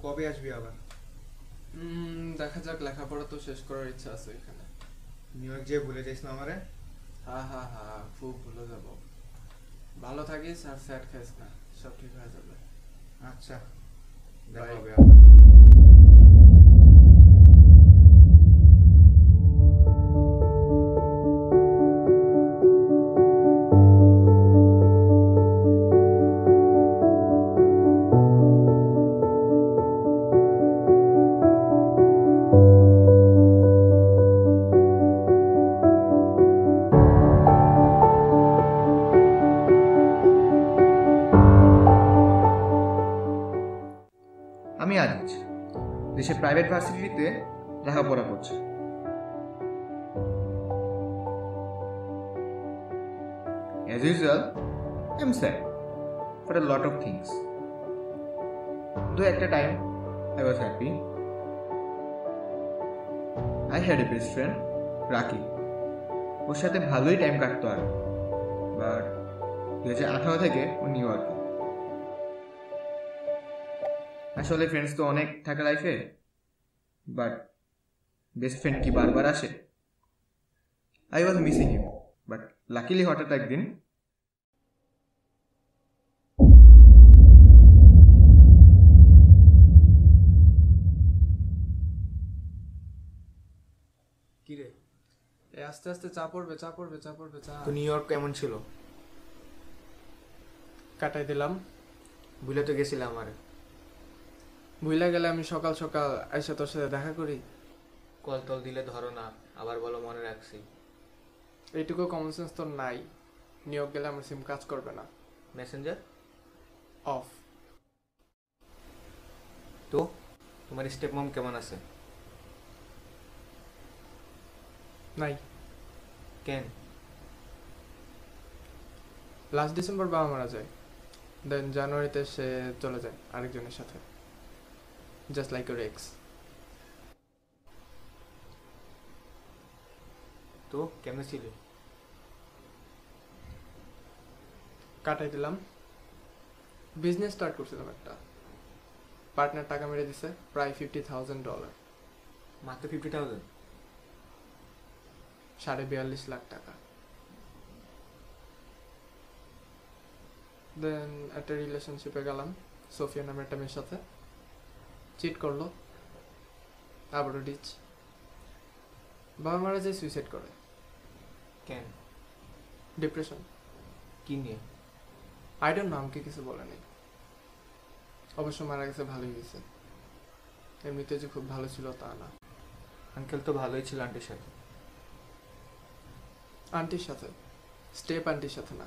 কবে আসবি আবার? দেখা যাক, লেখাপড়া তো শেষ করার ইচ্ছা আছে এখানে। নিউ ইয়র্ক যে ভুলে যাইস না আমারে। হ্যাঁ, খুব ভুলে যাব। ভালো থাকিস আর স্যাড খাইস না, সব ঠিক হয়ে যাবে। আচ্ছা, দেখা Bye. হবে আবার। আমি আজিজ, দেশের প্রাইভেট ভার্সিটিতে লেখাপড়া করছি। As usual, I'm sad for a lot of things. Though at a time, I was happy. I had a best friend, রাকি। ওর সাথে ভালোই টাইম কাটতো আর, বাট 2018 থেকে ও নিউ ইয়র্কে। আসলে ফ্রেন্ডস তো অনেক থাকে লাইফে, বাট বেস্ট ফ্রেন্ড কি বারবার আসে? I was missing him, but luckily হঠাৎ একদিন কি রে, আস্তে আস্তে চা পড়বে চা। তো নিউ ইয়র্ক কেমন ছিল? কাটাই দিলাম। ভুলে তো গেছিলাম আমারে। ভুলে গেলে আমি সকাল সকাল এসে তোর সাথে দেখা করি? কল টল দিলে ধরো না, আবার বলো মনে রাখছি। এইটুকু কমন সেন্স তোর নাই। নিউ ইয়র্ক গেলে আমার সিম কাজ করবে না। Messenger of. তো তোমার স্টেপ মম কেমন আছে? নাই। কেন? লাস্ট ডিসেম্বর বাবা মারা যায়, দেন জানুয়ারিতে সে চলে যায় আরেকজনের সাথে, জাস্ট লাইক ইউর এক্স। তো কেমন ছিল? কাটাই দিলাম। বিজনেস স্টার্ট করছিলাম একটা, পার্টনার টাকা মেরে দিছে প্রায় $50,000, মাত্র 50,000? 42.5 লাখ টাকা। দেন একটা রিলেশনশিপে গেলাম সোফিয়া নামের একটা মেয়ের সাথে, চিট করলো, আবারও ডিচ। বাবা মারা যায় সুইসাইড করে। কেন? ডিপ্রেশন। কি নিয়ে? আই ডোন্ট নো, আমাকে কিছু বলেনি। অবশ্য মারা গেছে ভালোই হয়েছে, এমনিতে যে খুব ভালো ছিল তা না। আঙ্কেল তো ভালোই ছিল আন্টির সাথে। আন্টির সাথে, স্টেপ আন্টির সাথে না।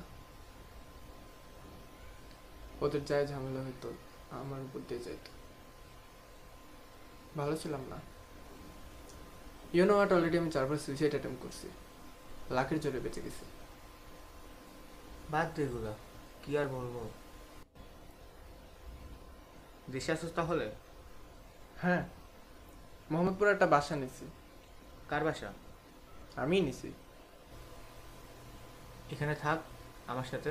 ওদের যায় ঝামেলা হইতো আমার উপর দিয়ে যাইত। ভালো ছিলাম না। ইউ নো হোয়াট, অলরেডি আমি 4বার সুইসাইড অ্যাটেম্প করছি, লাখের জোরে বেঁচে গেছি। বাদ দে এগুলা, কি আর বলবো। দেশে আসছিস তাহলে? হ্যাঁ, মোহাম্মদপুরে একটা বাসা নিছি। কার বাসা? আমিই নিছি। এখানে থাক আমার সাথে।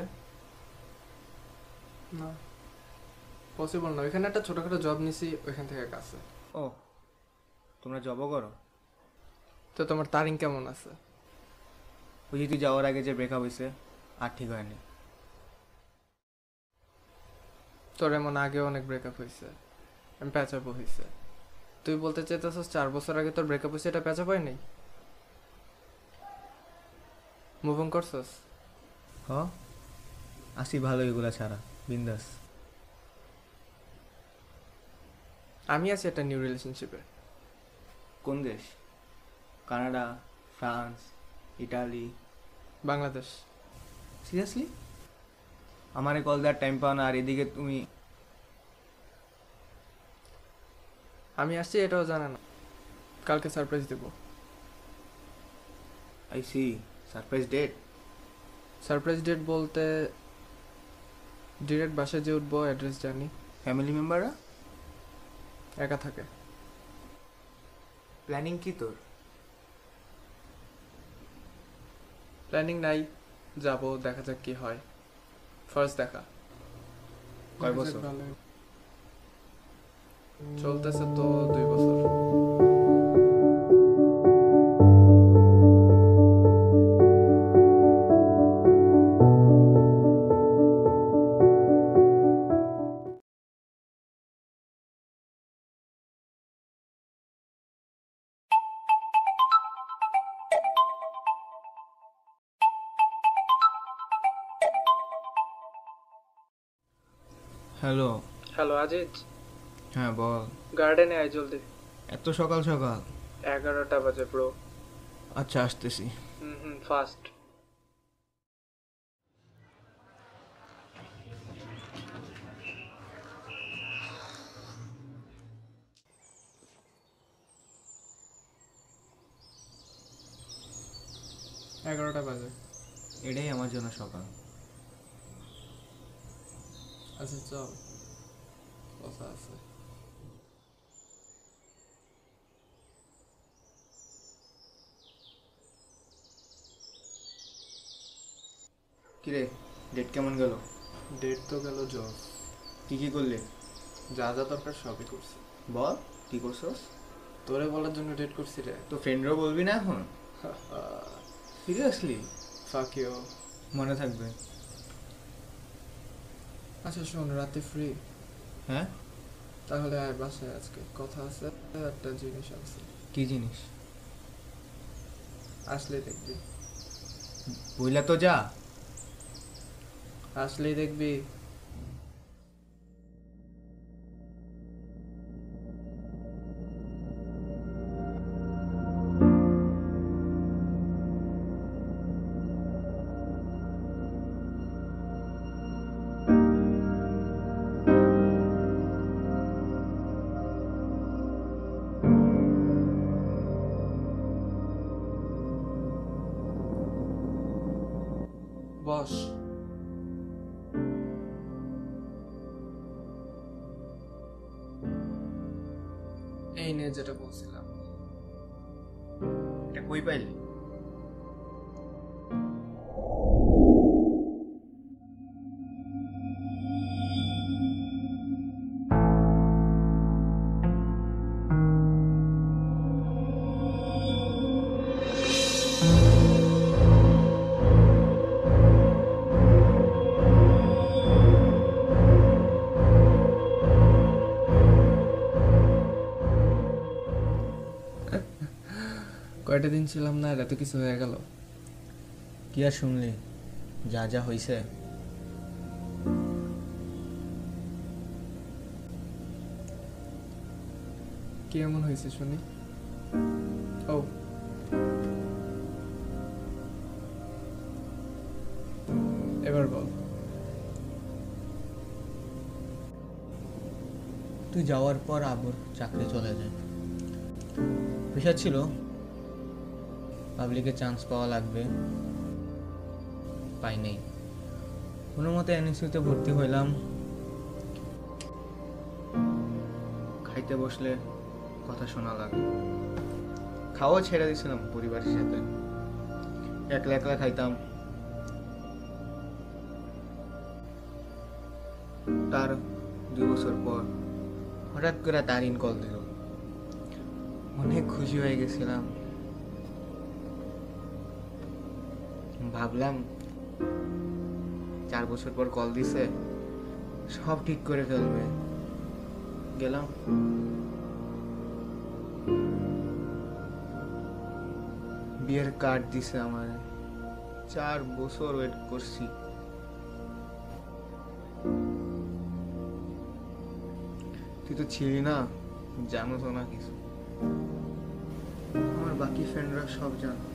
না, পসিবল না। ওইখানে একটা ছোটখাটো জব নিছি, ওইখান থেকে কাছে। ও, তোমরা জবও করো? তো তোমার তারিং কেমন আছে? ওই যে তুই যাওয়ার আগে যে ব্রেকআপ হয়েছে, আর ঠিক হয়নি। তোর এমন আগেও অনেক ব্রেকআপ হয়েছে, আমি প্যাচাপও হয়েছে। তুই বলতে চাইতেছিস 4 বছর আগে তোর ব্রেকআপ হয়েছে, এটা প্যাচাপ হয় নাই? মুভ অন করছস? হ, আসি ভালো এগুলা ছাড়া, বিন্দাস। আমি আছি একটা নিউ রিলেশনশিপে। কোন দেশ? Canada, France, Italy? Bangladesh. Seriously? আমারে কল দেওয়ার টাইম পাও না, আর এদিকে তুমি। আমি আসছি এটাও জানা না, কালকে সারপ্রাইজ দেব। I see, surprise date? Surprise date বলতে ডিরেক্ট বাসায় যে উঠবো, অ্যাড্রেস জানি। ফ্যামিলি মেম্বাররা? একা থাকে। প্ল্যানিং কি তোর? প্ল্যানিং নাই, যাব, দেখা যাক কি হয়। ফার্স্ট দেখা। কয় বছর? চলতেছে তো 2 বছর। হ্যালো। হ্যালো আজিজ, হ্যাঁ বল। গার্ডেনে আয় জলদি। এত সকাল সকাল? 11টা বাজে ব্রো। আচ্ছা আসতেছি। ফাস্ট। এগারোটা বাজে। এটাই আমার জন্য সকাল। আচ্ছা চল, কথা আছে। কিরে, ডেট কেমন গেল? ডেট তো গেল জব। কি কি করলে? যা যা দরকার সবই করছি। বল কি করছস? তোরে বলার জন্য ডেট করছি রে। তো ফ্রেন্ডরাও বলবি না এখন? সিরিয়াসলি? Fuck you. মনে থাকবে। আচ্ছা শোন, রাতে ফ্রি? হ্যাঁ। তাহলে আয় বাসায়, আজকে কথা আছে, একটা জিনিস আছে। কি জিনিস? আসলেই দেখবি। বইলা তো যা। আসলেই দেখবি। বস। এই নিয়ে যেটা বলছিলাম। এটা কই পাইলি? কয়টা দিন ছিলাম না, এত কিছু হয়ে গেল। কি আর শুনলি? যা যা হইছে। কি এমন হয়েছে শুনি? ও এবার বল। তুই যাওয়ার পর আবুর চাকরি চলে যায়। পেশা ছিল পাবলিকে চান্স পাওয়া লাগবে, পাই নেই। কোনো মতে এনএসইউতে ভর্তি হইলাম। খাইতে বসলে কথা শোনা লাগে। খাওয়া ছেড়ে দিয়েছিলাম পরিবারের সাথে, একলা একলা খাইতাম। তার 2 বছর পর হঠাৎ করে তারিন কল দিল। অনেক খুশি হয়ে গেছিলাম। ভাবলাম 4 বছর পর কল দিছে, সব ঠিক করে ফেলবে। গেলাম। বিয়ের কার্ড দিছে আমার। 4 বছর ওয়েট করছি। তুই তো ছিলি না, জানো তো না কিছু। আমার বাকি ফ্রেন্ডরা সব জানে।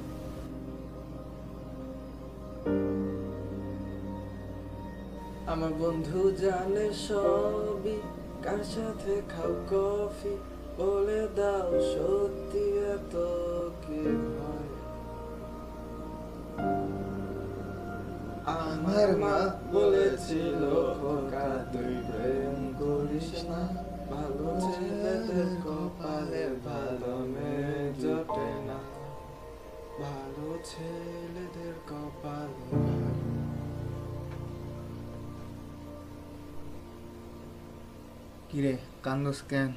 আমার বন্ধু জানে সবই, কার সাথে খাও কফি, বলে দাও সত্যি এত কি হয়। আমার মা বলেছিল খোকা তুই প্রেম করিস না, ভালো ছেলেদের কপালে ভালো মেয়ে জোটে না, ভালো ছেলেদের কপালে ভালো। কিরে কান্দোস কেন?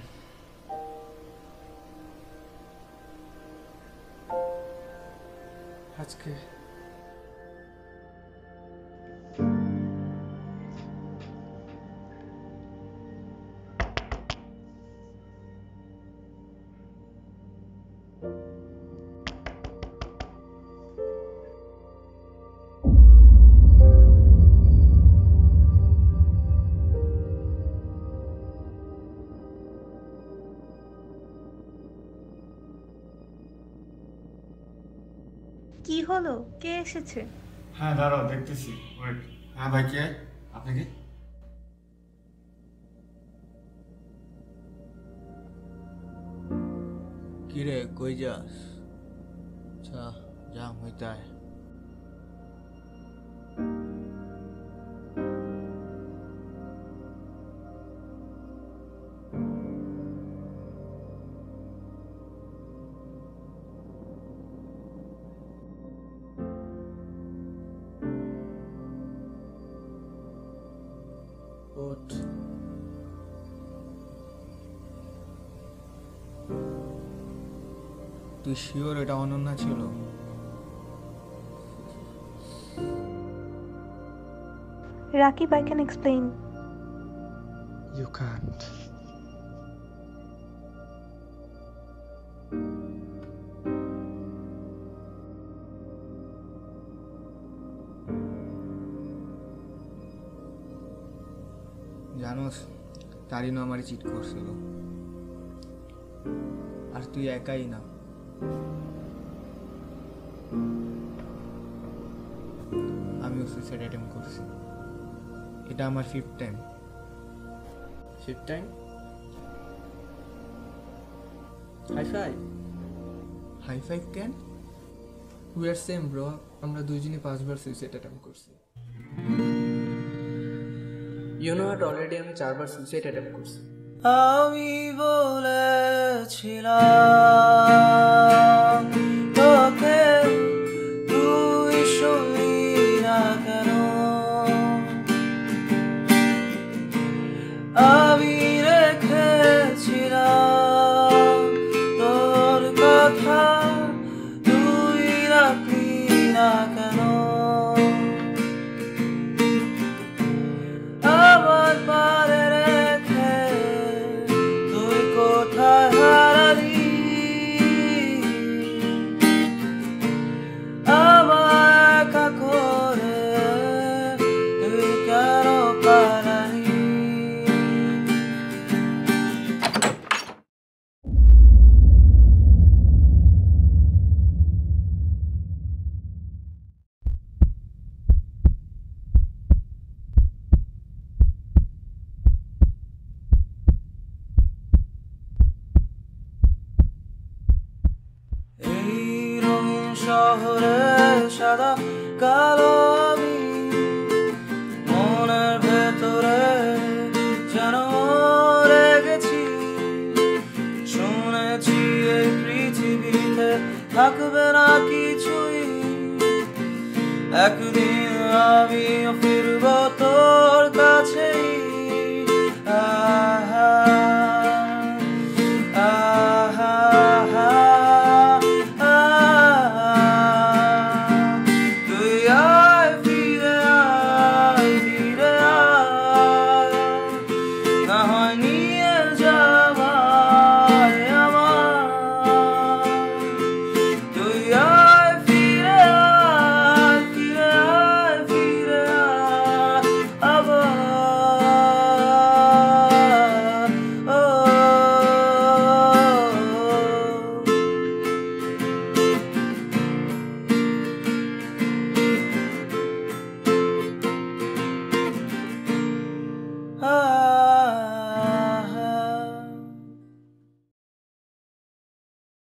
আজকে কি হলো? কে এসেছে? হ্যাঁ দাঁড়াও দেখতেছি ওয়েট। হ্যাঁ ভাই কে? আপনি কি? কিরে কই যাস? আচ্ছা জাম হইতে আয়। ওঠ। তুই শিওর এটা অনন্যা ছিল? Rakib, I can explain. You can't. জানোস তারিনও আমারে চিট করছিল। আর তুই একাই না, আমিও সুইসাইড অ্যাটেম্প করছি। এটা আমার 5th time. Fifth time? High five. High five কেন? উই আর সেম ব্রো, আমরা দুইজনই 5বার সুইসাইড অ্যাটেম্প করছি। ইউ নো হোয়াট, অলরেডি আমি 4বার সুইসাইড অ্যাটেম্প করছি। আমি বলেছিলাম